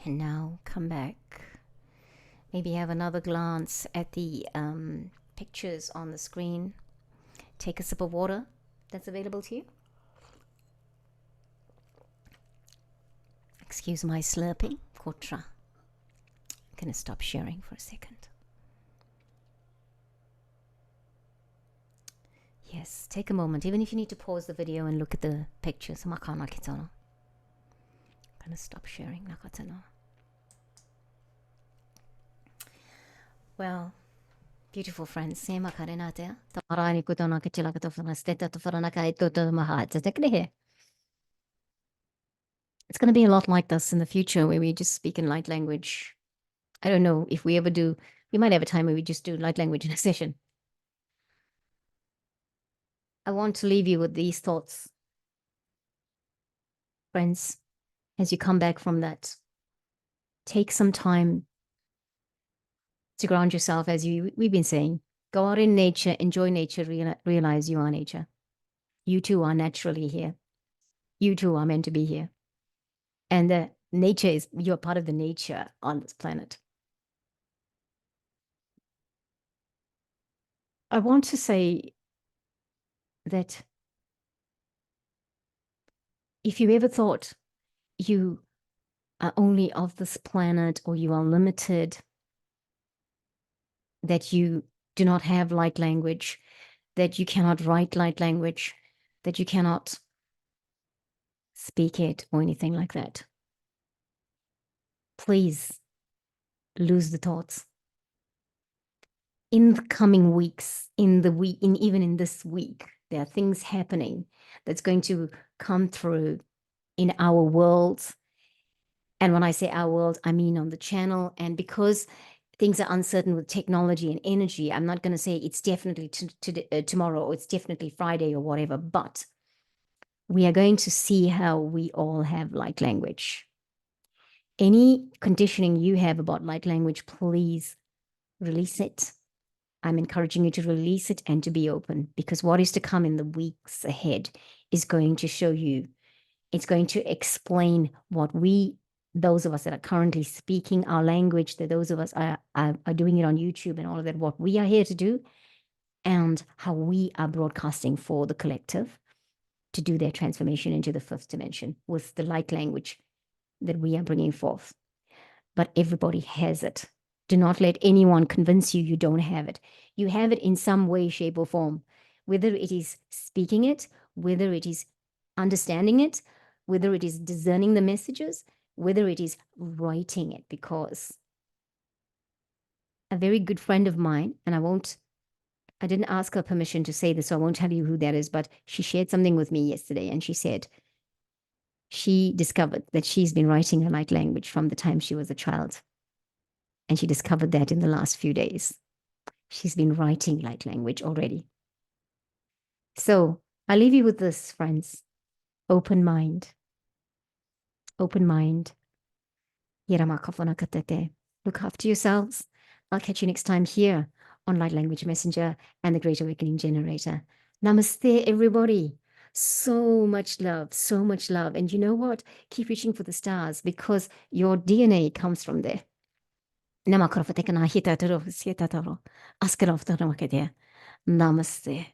and now come back. Maybe have another glance at the pictures on the screen. Take a sip of water that's available to you. Excuse my slurping. Kotra. going to stop sharing for a second. Yes, take a moment, even if you need to pause the video and look at the pictures. I'm going to stop sharing. Well, beautiful friends, it's going to be a lot like this in the future where we just speak in light language. I don't know if we ever do. We might have a time where we just do light language in a session. I want to leave you with these thoughts, friends, as you come back from that. Take some time to ground yourself, as we've been saying. Go out in nature, enjoy nature, realize you are nature. You too are naturally here. You too are meant to be here. And you're part of the nature on this planet. I want to say that if you ever thought you are only of this planet or you are limited, that you do not have light language, that you cannot write light language, that you cannot speak it or anything like that, please lose the thoughts. In the coming weeks, even in this week, there are things happening that's going to come through in our world. And when I say our world, I mean on the channel. And because things are uncertain with technology and energy, I'm not going to say it's definitely tomorrow or it's definitely Friday or whatever, but we are going to see how we all have light language. Any conditioning you have about light language, please release it. I'm encouraging you to release it and to be open, because what is to come in the weeks ahead is going to show you, it's going to explain what those of us that are currently speaking our language, that those of us are doing it on YouTube and all of that, what we are here to do, and how we are broadcasting for the collective to do their transformation into the fifth dimension with the light language that we are bringing forth. But everybody has it. Do not let anyone convince you don't have it. You have it in some way, shape, or form, whether it is speaking it, whether it is understanding it, whether it is discerning the messages, whether it is writing it, because a very good friend of mine, and I didn't ask her permission to say this, so I won't tell you who that is, but she shared something with me yesterday, and she said she discovered that she's been writing a light language from the time she was a child. And she discovered that in the last few days. She's been writing light language already. So I'll leave you with this, friends. Open mind. Open mind. Look after yourselves. I'll catch you next time here on Light Language Messenger and the Great Awakening Generator. Namaste, everybody. So much love, so much love. And you know what? Keep reaching for the stars, because your DNA comes from there. Namaste.